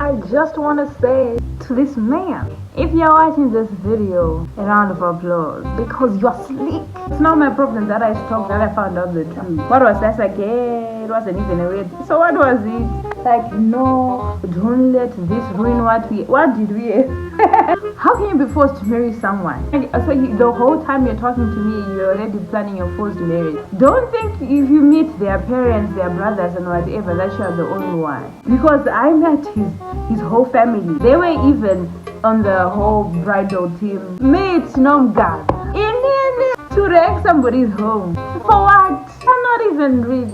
I just want to say to this man, if you're watching this video, a round of applause because you're slick. It's not my problem that I stalked, that I found out the truth. What was that? Like, yeah, it wasn't even a weird. So what was it? Like, no, don't let this ruin what did we How can you be forced to marry someone? So the whole time you're talking to me, you're already planning your forced marriage. Don't think if you meet their parents, their brothers and whatever, that you're the only one. Because I met his whole family. They were even on the whole bridal team. Mates, no God. To wreck somebody's home. For what? I'm not even rich.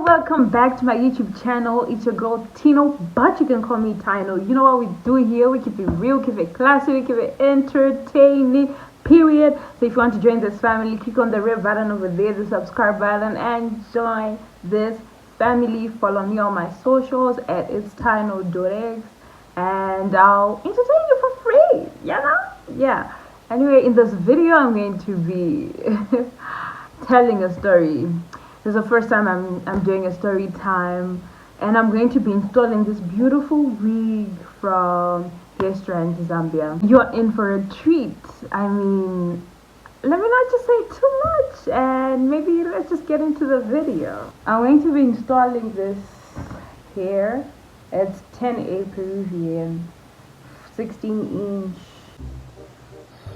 Welcome back to my YouTube channel. It's your girl Tino, but you can call me Tynoe. You know what we do here? We keep it real, keep it classy, we keep it entertaining, period. So if you want to join this family, click on the red button over there, the subscribe button, and join this family. Follow me on my socials at it's Tinotendaishe, and I'll entertain you for free, you know? Yeah. Anyway, in this video, I'm going to be telling a story. This is the first time I'm doing a story time, and I'm going to be installing this beautiful wig from Restaurant Zambia. You're in for a treat. I mean, let me not just say too much, and maybe let's just get into the video. I'm going to be installing this here. It's 10A Peruvian, 16-inch.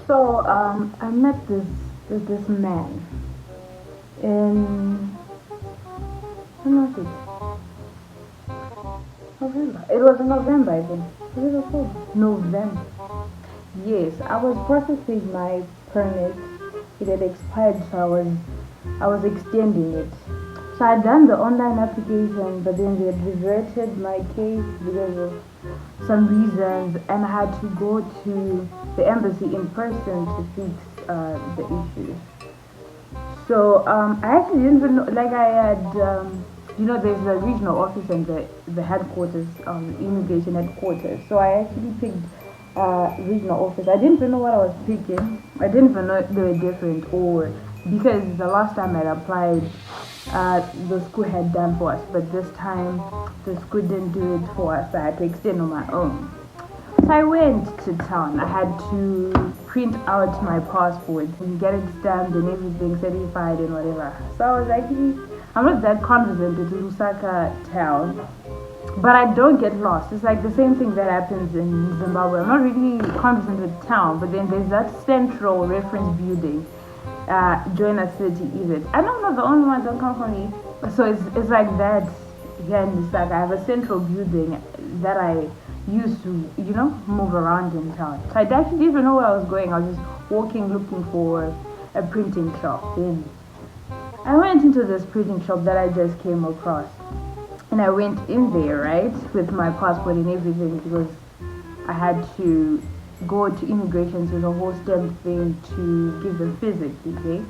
So I met this man in November. It was in November, I think. Was it October? November. Yes, I was processing my permit. It had expired, so I was extending it. So I done the online application, but then they had reverted my case because of some reasons, and I had to go to the embassy in person to fix the issue. So I actually didn't even know, like I had, there's a regional office and the headquarters, immigration headquarters. So I actually picked regional office. I didn't even know what I was picking. I didn't even know they were different, or because the last time I applied, the school had done for us, but this time the school didn't do it for us. I had to extend on my own. So I went to town. I had to print out my passport and get it stamped and everything certified and whatever. So I was actually, I'm not that confident it's Lusaka town, but I don't get lost. It's like the same thing that happens in Zimbabwe. I'm not really confident with town, but then there's that central reference building, Joiner City, is it? I don't know the only ones that come from me. So it's like that here in Lusaka. I have a central building that I used to, move around in town. So I actually didn't even know where I was going. I was just walking, looking for a printing shop. Then I went into this printing shop that I just came across, and I went in there, right, with my passport and everything, because I had to go to immigration to the whole stamp thing to give them physically, okay?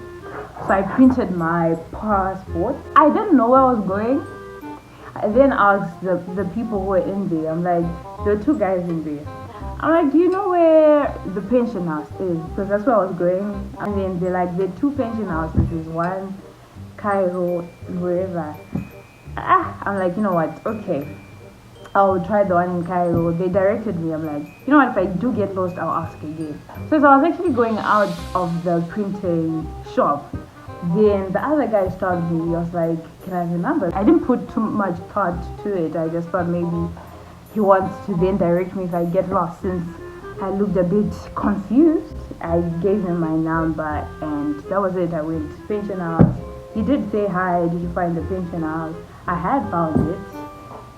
So I printed my passport. I didn't know where I was going. I then asked the people who were in there. I'm like, there were two guys in there. I'm like, do you know where the pension house is? Because that's where I was going. And then they're like, there are two pension houses. There's one, Cairo, wherever. I'm like, you know what? Okay, I'll try the one in Cairo. They directed me. I'm like, you know what? If I do get lost, I'll ask again. So I was actually going out of the printing shop. Then the other guy stopped me. I was like, can I have your number? I didn't put too much thought to it. I just thought maybe he wants to then direct me if I get lost. Since I looked a bit confused, I gave him my number, and that was it. I went to pension house. He did say, hi, did you find the pension house? I had found it,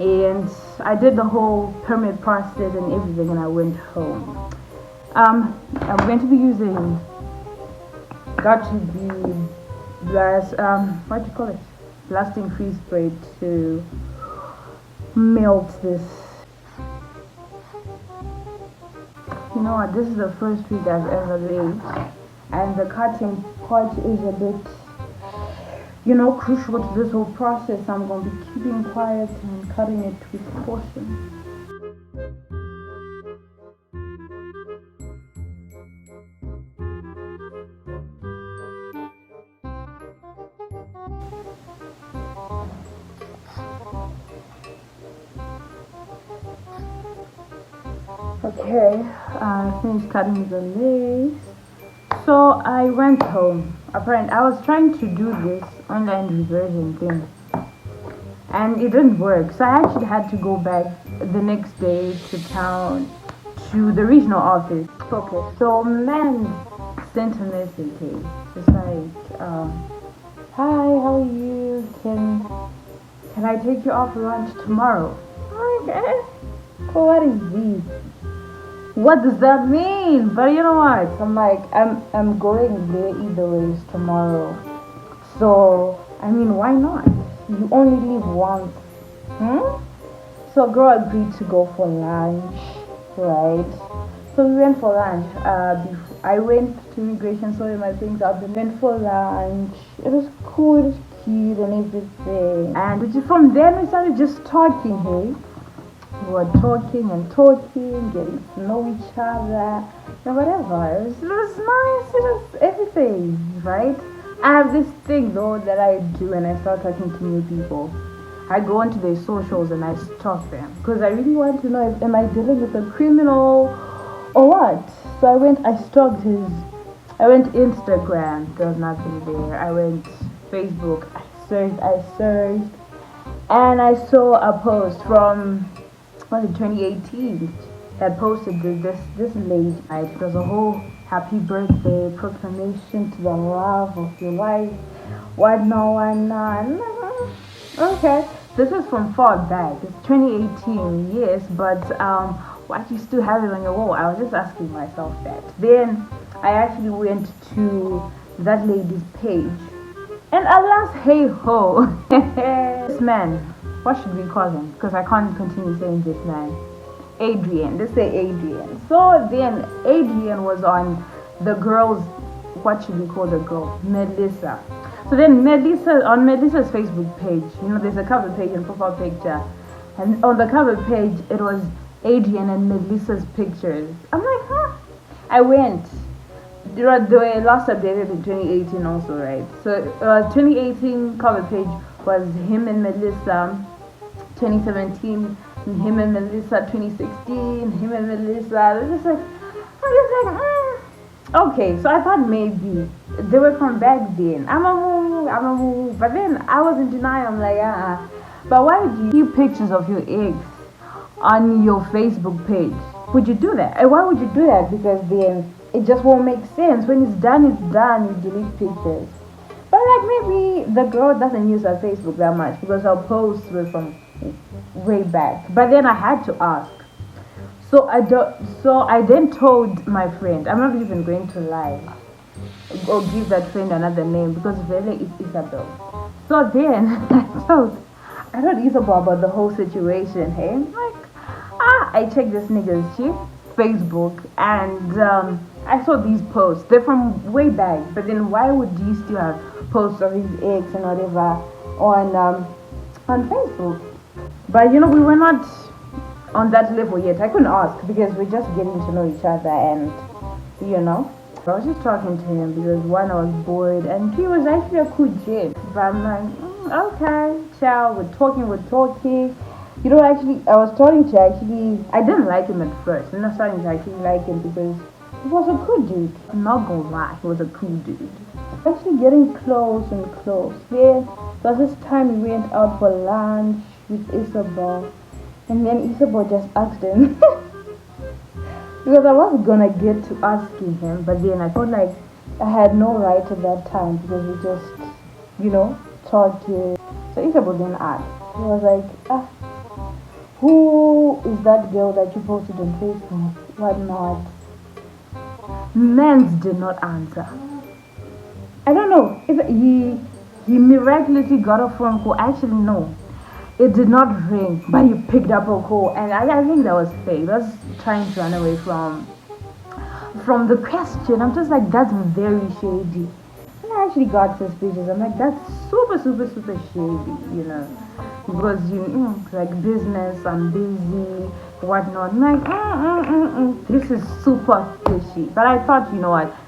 and I did the whole permit process and everything, and I went home. I'm going to be using blasting freeze spray to melt this. You know what, this is the first week I've ever lived, and the cutting part is a bit crucial to this whole process. I'm going to be keeping quiet and cutting it with caution. Okay, I finished cutting the lace. So I went home. Apparently, I was trying to do this online reversion thing, and it didn't work. So I actually had to go back the next day to town to the regional office. Okay, so man sent a message. Hey, it's like, hi, how are you? Can I take you off lunch tomorrow? Okay. Well, what is this? What does that mean? But you know what? I'm like, I'm going there either ways tomorrow. So I mean, why not? You only live once. Hmm? So girl agreed to go for lunch, right? So we went for lunch. I went to immigration, sorted my things out, then went for lunch. It was cool, it was cute and everything. And from then we started just talking, hey? We were talking and talking, getting to know each other, and whatever. It was nice, it was everything, right? I have this thing though that I do when I start talking to new people. I go onto their socials and I stalk them because I really want to know if am I dealing with a criminal or what. So I went Instagram, there was nothing there. I went Facebook, I searched, and I saw a post from was it 2018 that posted this lady. Right? It was a whole happy birthday proclamation to the love of your life. What no one none. Okay, this is from far back. It's 2018, yes, but why do you still have it on your wall? I was just asking myself that. Then I actually went to that lady's page, and alas, hey ho, this man, what should we call him? Because I can't continue saying this man. Adrian, let's say Adrian. So then Adrian was on the girl's, what should we call the girl? Melissa. So then on Melissa's Facebook page, there's a cover page and profile picture. And on the cover page, it was Adrian and Melissa's pictures. I'm like, huh? I went. They were last updated in 2018 also, right? So 2018 cover page was him and Melissa. 2017, him and Melissa. 2016, him and Melissa. I'm just like, okay. So I thought maybe they were from back then. I'm a move. But then I was in denial. I'm like, But why would you keep pictures of your ex on your Facebook page? Would you do that? And why would you do that? Because then it just won't make sense. When it's done, you delete pictures. But like maybe the girl doesn't use her Facebook that much because her posts were from way back. But then I had to ask. So I then told my friend, I'm not even going to lie or give that friend another name because really it's Isabel. So then I told Isabel about the whole situation. Hey, I'm like, I checked this nigga's Facebook and I saw these posts. They're from way back, but then why would you still have posts of his ex and whatever on Facebook? But we were not on that level yet. I couldn't ask because we're just getting to know each other and I was just talking to him because one, I was bored and he was actually a cool kid. But I'm like, okay, ciao, we're talking. Actually, I was starting to I didn't like him at first. And I starting to actually like him because he was a cool dude. I'm not gonna lie, he was a cool dude. Actually getting close and close. Then there was this time we went out for lunch with Isabel. And then Isabel just asked him. Because I was gonna get to asking him, but then I felt like I had no right at that time because we just, talking. So Isabel then asked. He was like, who is that girl that you posted on Facebook? What not? Mans did not answer. I don't know if he miraculously got a phone call. Actually, no. It did not ring, but he picked up a call, and I think that was fake. That was trying to run away from the question. I'm just like, that's very shady. And I actually got suspicious. I'm like, that's super, super, super shady, because like business, I'm busy, whatnot. I'm like, this is super fishy. But I thought,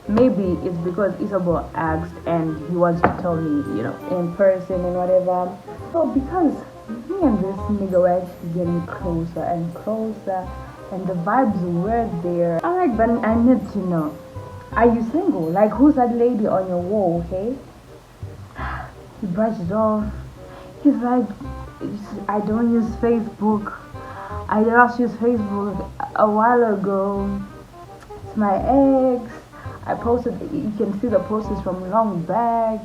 maybe it's because Isabel asked and he wants to tell me, in person and whatever. So because me and this nigga were actually getting closer and closer, and the vibes were there. I'm like, but I need to know, are you single? Like, who's that lady on your wall, okay? He brushed it off. He's like, I don't use Facebook. I last used Facebook a while ago. It's my ex. I posted, you can see the posts from long back.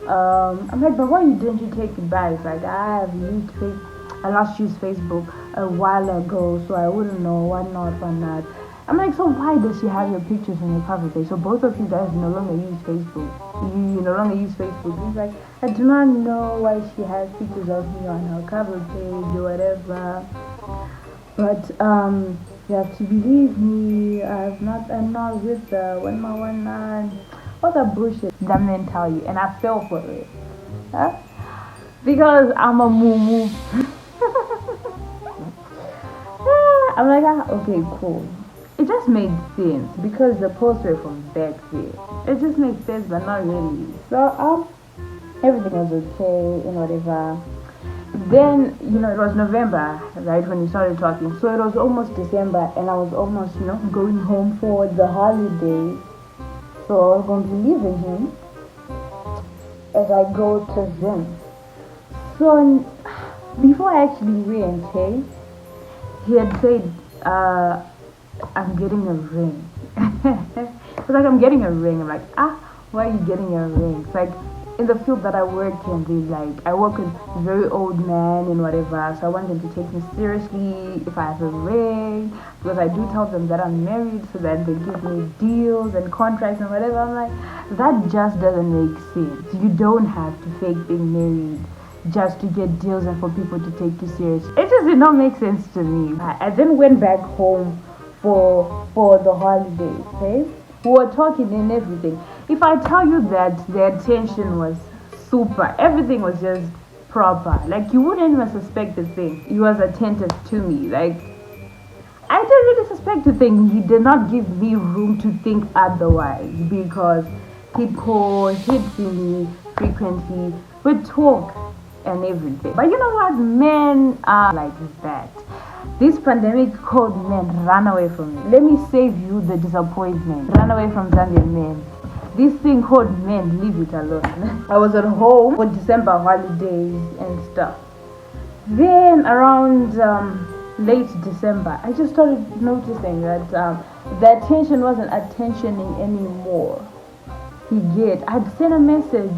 I'm like, but why didn't you take it back? It's like, I last used Facebook a while ago, so I wouldn't know. Why not? I'm like, so why does she have your pictures on your cover page? So both of you guys no longer use Facebook. You no longer use Facebook. He's like, I do not know why she has pictures of me on her cover page or whatever. But you have to believe me. I'm not with the one. What a bullshit that men tell you, and I fell for it. Huh? Because I'm a moo. I'm like, okay, cool. It just made sense because the posts were from back there. It just made sense, but not really. So everything was okay and whatever. Then, it was November, right, when we started talking. So it was almost December, and I was almost, going home for the holidays. So I was going to be leaving him as I go to Zim. So before I actually went, okay, he had said, I'm getting a ring. It's like, I'm getting a ring. I'm like, why are you getting a ring? It's like, in the field that I work in, I work with very old men and whatever, so I want them to take me seriously if I have a ring, because I do tell them that I'm married so that they give me deals and contracts and whatever. I'm like, that just doesn't make sense. You don't have to fake being married just to get deals and for people to take you seriously. It just did not make sense to me. I then went back home for the holidays, okay? We were talking and everything. If I tell you that the attention was super, everything was just proper, like you wouldn't even suspect a thing. He was attentive to me. Like, I didn't really suspect a thing. He did not give me room to think otherwise, because he'd call, he'd see me frequently, we'd talk and everything. But you know what? Men are like that. This pandemic called men run away from me. Let me save you the disappointment. Run away from Zambian men. This thing called men, leave it alone. I was at home for December holidays and stuff. Then around late December, I just started noticing that the attention wasn't attentioning anymore. I'd send a message.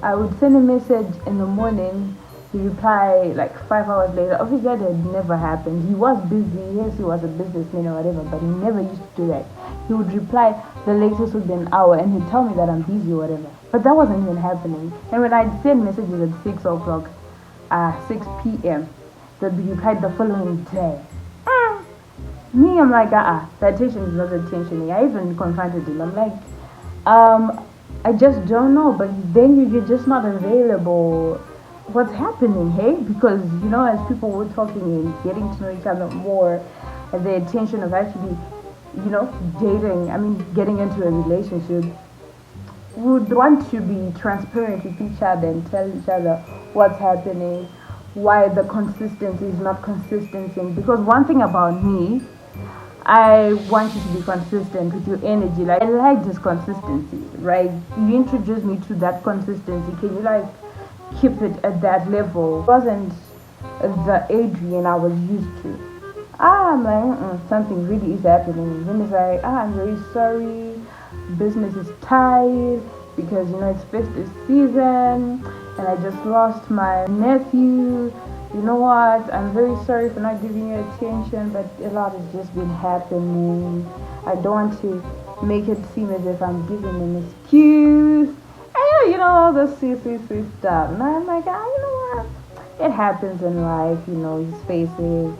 I would send a message in the morning. He replied like 5 hours later. Obviously that had never happened. He was busy. Yes, he was a businessman or whatever, but he never used to do that. He would reply the latest would be an hour, and he'd tell me that I'm busy or whatever. But that wasn't even happening. And when I'd send messages at 6 o'clock, 6 p.m., they'd be replied the following day. Me, I'm like, the attention is not attentioning. I even confronted him. I'm like, I just don't know. But then you're just not available. What's happening, hey? Because, as people were talking and getting to know each other more, and the intention of actually, getting into a relationship, would want to be transparent with each other and tell each other what's happening, why the consistency is not consistency. Because one thing about me, I want you to be consistent with your energy. Like, I like this consistency, right? You introduced me to that consistency. Can you keep it at that level? It wasn't the Adrian I was used to. I'm like, something really is happening. Then it's like, I'm very sorry, business is tight because it's festive season and I just lost my nephew. You know what, I'm very sorry for not giving you attention, but a lot has just been happening. I don't want to make it seem as if I'm giving an excuse. And all the sweet stuff. And I'm like, you know what? It happens in life, he's facing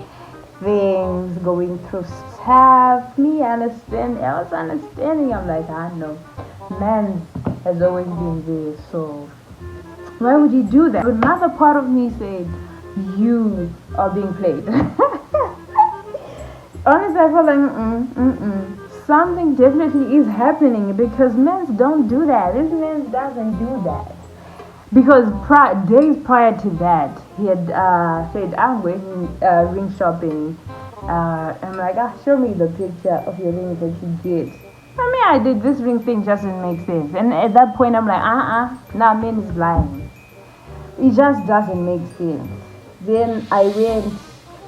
things, going through stuff. I was understanding. I'm like, I know. Man has always been there, so why would you do that? But another part of me said, you are being played. Honestly, I felt like, something definitely is happening, because men don't do that. This man doesn't do that. Because days prior to that, he had said, I'm going ring shopping. I'm like, show me the picture of your ring that you did. I mean, I did this ring thing just didn't make sense. And at that point, I'm like, nah, man is lying. It just doesn't make sense. Then I went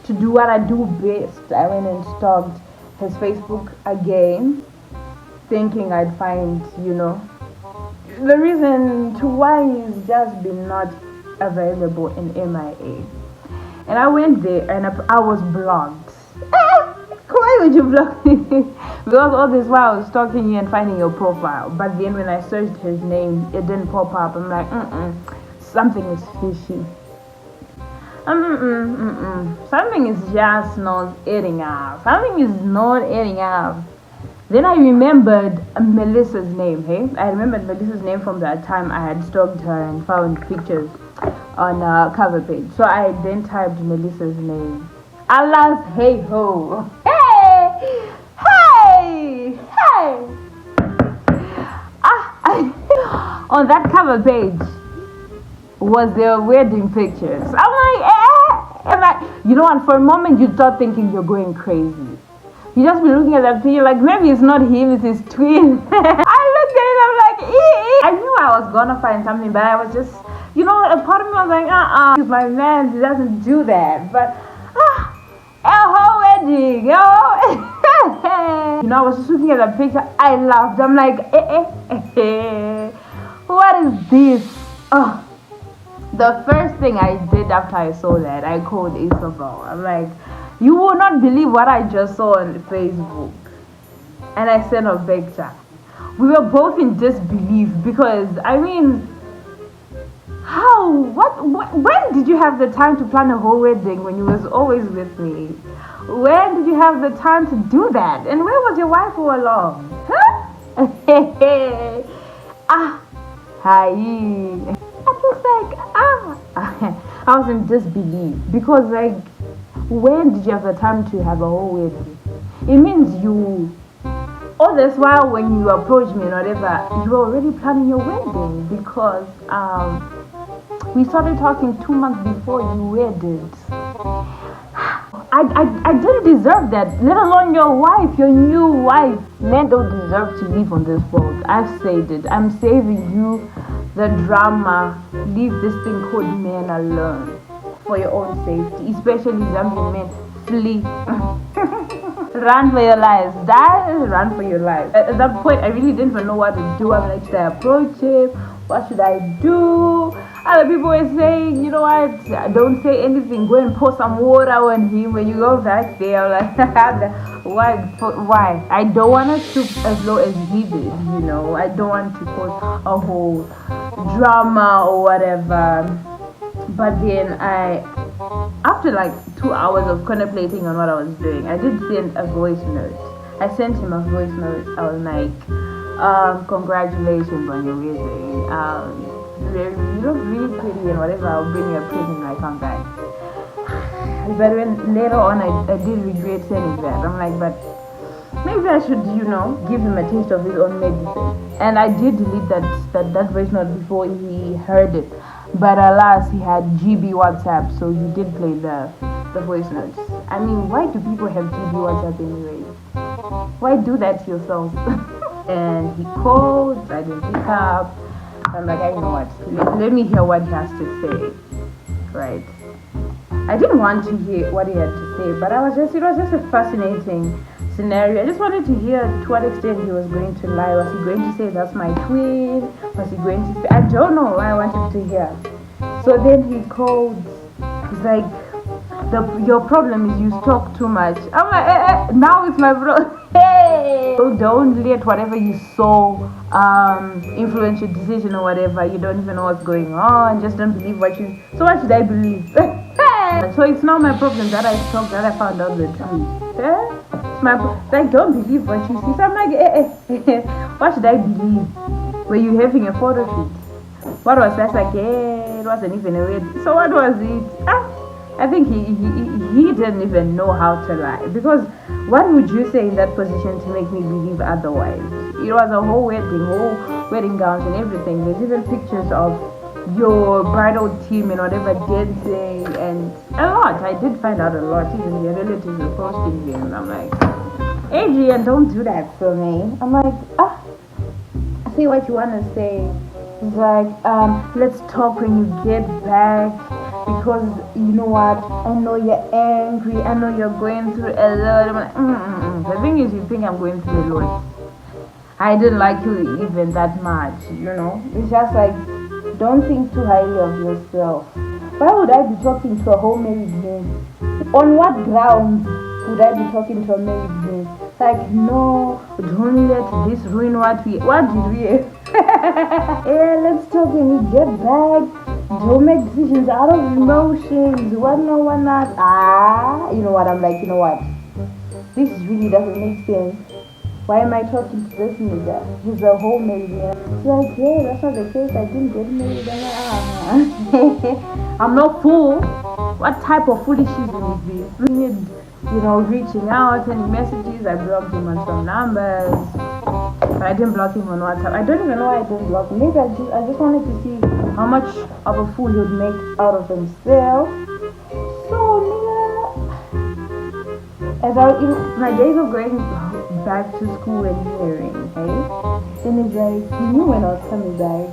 to do what I do best. I went and stalked his Facebook again, thinking I'd find, the reason to why he's just been not available in MIA. And I went there and I was blocked. Why would you block me? Because all this while I was stalking you and finding your profile. But then when I searched his name, it didn't pop up. I'm like, something is fishy. Something is just not adding up. Something is not adding up. Then I remembered Melissa's name, hey? I remembered Melissa's name from that time I had stalked her and found pictures on a cover page. So I then typed Melissa's name. Alas, hey ho. Hey! On that cover page was their wedding pictures. I'm like, you know what? For a moment, you start thinking you're going crazy. You just be looking at that picture like maybe it's not him, it's his twin. I looked at it, I'm like, I knew I was gonna find something, but I was just, a part of me was like, if my man, he doesn't do that. But, a whole wedding, I was just looking at that picture, I laughed. I'm like, what is this? The first thing I did after I saw that, I called Isabel. I'm like, you will not believe what I just saw on Facebook. And I sent a picture. We were both in disbelief because, when did you have the time to plan a whole wedding when you was always with me? When did you have the time to do that? And where was your wife all along? Huh? Hi. I was like, I was in disbelief because when did you have the time to have a whole wedding? It means all this while when you approached me and whatever, you were already planning your wedding because we started talking 2 months before you wedded. I didn't deserve that, let alone your wife, your new wife. Men don't deserve to live on this world. I've said it. I'm saving you the drama. Leave this thing called men alone for your own safety, especially Zambian men. Flee. Run for your lives. Run for your lives. At that point, I really didn't even know what to do. I'm like, should I approach him? What should I do? Other people were saying, you know what? Don't say anything. Go and pour some water on him when you go back there. I'm like, why? I don't want to stoop as low as he did. I don't want to cause a whole drama or whatever. But then after 2 hours of contemplating on what I was doing, I did send a voice note. I sent him a voice note. I was like, congratulations on your wedding. You look really pretty and whatever. I'll bring you a present when I come back. But when later on I did regret sending that. I'm like, but maybe I should, give him a taste of his own medicine. And I did delete that voice note before he heard it. But alas, he had GB WhatsApp, so he did play the voice notes. Why do people have GB WhatsApp anyway? Why do that to yourself? And he called, I didn't pick up. I'm like, you know what? Let me hear what he has to say. Right. I didn't want to hear what he had to say, but it was just a fascinating scenario. I just wanted to hear to what extent he was going to lie. Was he going to say that's my twin? Was he going to say, I don't know. I wanted to hear. So then he called. He's like, your problem is you talk too much. I'm like, now it's my bro. Hey! So don't let whatever you saw influence your decision or whatever. You don't even know what's going on. Just don't believe so what should I believe? So it's not my problem that I talked, that I found out the truth. It's don't believe what you see. So I'm like, what should I believe? Were you having a photo shoot? What was that? It wasn't even a wedding. So what was it? I think he didn't even know how to lie. Because what would you say in that position to make me believe otherwise? It was a whole wedding gowns and everything. There's even pictures of your bridal team and whatever dancing and a lot. I did find out a lot. Even your relatives were posting them. I'm like, Adrian, don't do that for me. I'm like, say what you want to say. It's like, let's talk when you get back because you know what? I know you're angry. I know you're going through a lot. I'm like, The thing is, you think I'm going through a lot. I didn't like you even that much, It's just like, don't think too highly of yourself. Why would I be talking to a whole married man? On what grounds would I be talking to a married man? Like, no, don't let this ruin what did we Yeah, let's talk when we get back. Don't make decisions out of emotions. What not. You know what? I'm like, you know what? This really doesn't make sense. Why am I talking to this nigga? He's a whole married man. It's like, yeah, that's not the case. I didn't get married. I'm like, I'm not fool. What type of foolishism is this? We need, reaching out, sending messages. I blocked him on some numbers. But I didn't block him on WhatsApp. I don't even know why I didn't block him. Maybe I just wanted to see how much of a fool he would make out of himself. So, as my days of going back to school and hearing, okay? Then it's like, he knew when I was coming back.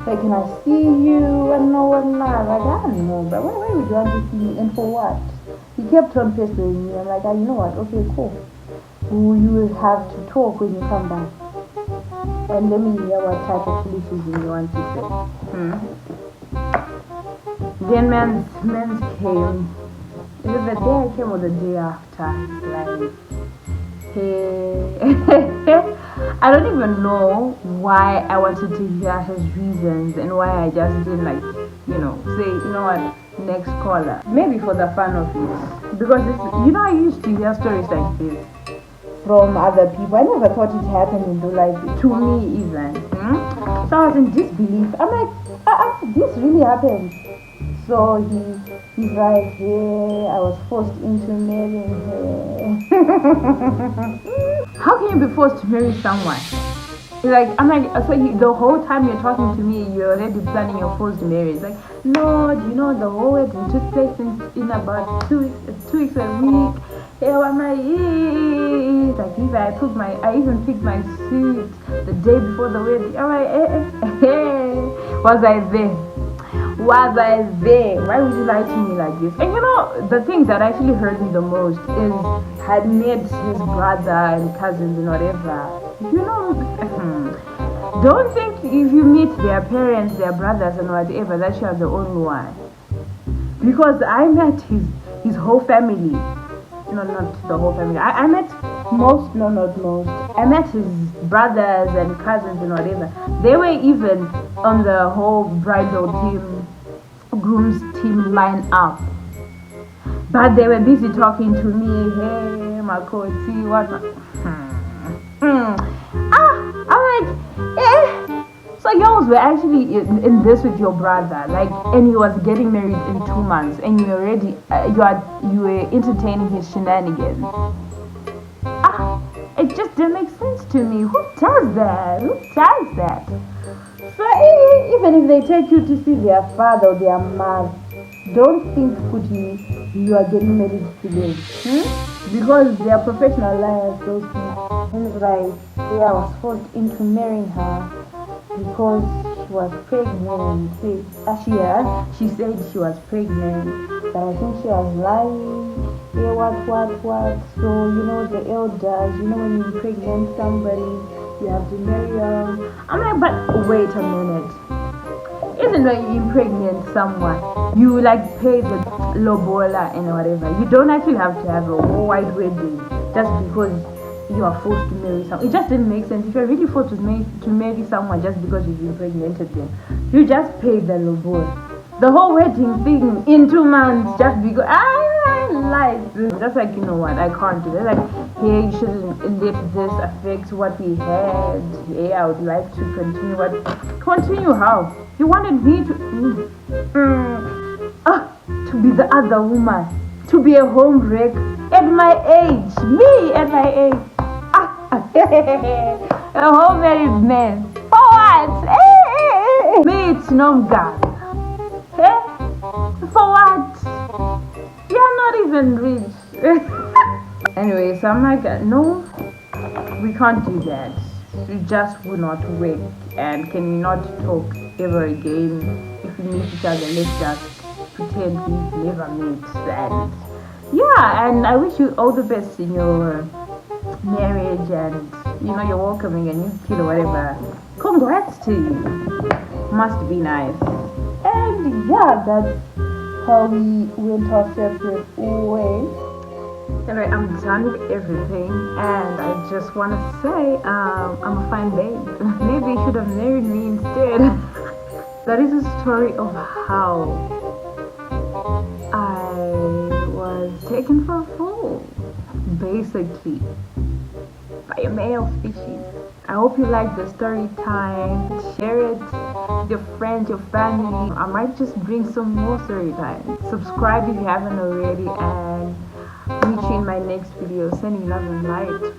Like, can I see you? I don't know what not. Like, I don't know, but why would you want to see me? And for what? He kept on pestering me. I'm like, you know what? Okay, cool. You will have to talk when you come back. And let me hear what type of foolishism you want to say. Then men's came. Is it the day I came or the day after? Like, hey. I don't even know why I wanted to hear his reasons and why I just didn't say, you know what, next caller. Maybe for the fun of it. Because I used to hear stories like this from other people. I never thought it happened in real life, to me even. So I was in disbelief. I'm like, this really happened. So he's like, yeah, I was forced into marrying her. How can you be forced to marry someone? I'm like, so the whole time you're talking to me, you're already planning your forced marriage. Like, no, the whole wedding took place in about 2 weeks a week. Yeah, I'm like, if I even picked my suit the day before the wedding. I'm like, was I there? Why would you lie to me like this? And the thing that actually hurt me the most is I met his brother and cousins and whatever. Don't think if you meet their parents, their brothers and whatever, that you are the only one. Because I met his whole family. No, not the whole family. I met most, no, not most. I met his brothers and cousins and whatever. They were even on the whole bridal team, groom's team line up. But they were busy talking to me. Hey, Makoti, what? I'm like, So yours were actually in this with your brother, and he was getting married in 2 months, and you already you were entertaining his shenanigans. It just didn't make sense to me. Who does that? So even if they take you to see their father or their mother, don't think you are getting married to them. Because they are professional liars, those people. And it's like, I was forced into marrying her because she was pregnant. She said she was pregnant, but I think she was lying. Yeah, what? So, the elders, when you impregnate somebody, you have to marry them. I'm like, but wait a minute. Isn't when you impregnate someone, you pay the lobola and whatever. You don't actually have to have a whole wide wedding just because you are forced to marry someone. It just didn't make sense. If you're really forced to marry someone just because you've impregnated them, you just pay the lobola. The whole wedding thing in 2 months just because I lied. Just like, I can't do that. Hey, you shouldn't let this affect what we had. Hey, I would like to continue. Continue how? You wanted me to be the other woman, to be a home wreck at my age. Me at my age. A whole married man. For what? Mates, no God. Hey, for what? You're not even rich. Anyway, so I'm like, no, we can't do that. We just will not work, and can we not talk ever again? If we meet each other, let's just pretend we've never met. And yeah, and I wish you all the best in your marriage, and you're welcoming a new kid or whatever. Congrats to you. Must be nice. And yeah, that's how we went our separate ways. Anyway, I'm done with everything, and I just want to say I'm a fine babe. Maybe you should have married me instead. That is a story of how I was taken for a fool, basically, by a male species. I hope you like the story time. Share it with your friends, your family. I might just bring some more story time. Subscribe if you haven't already, and meet you in my next video. Sending love and light.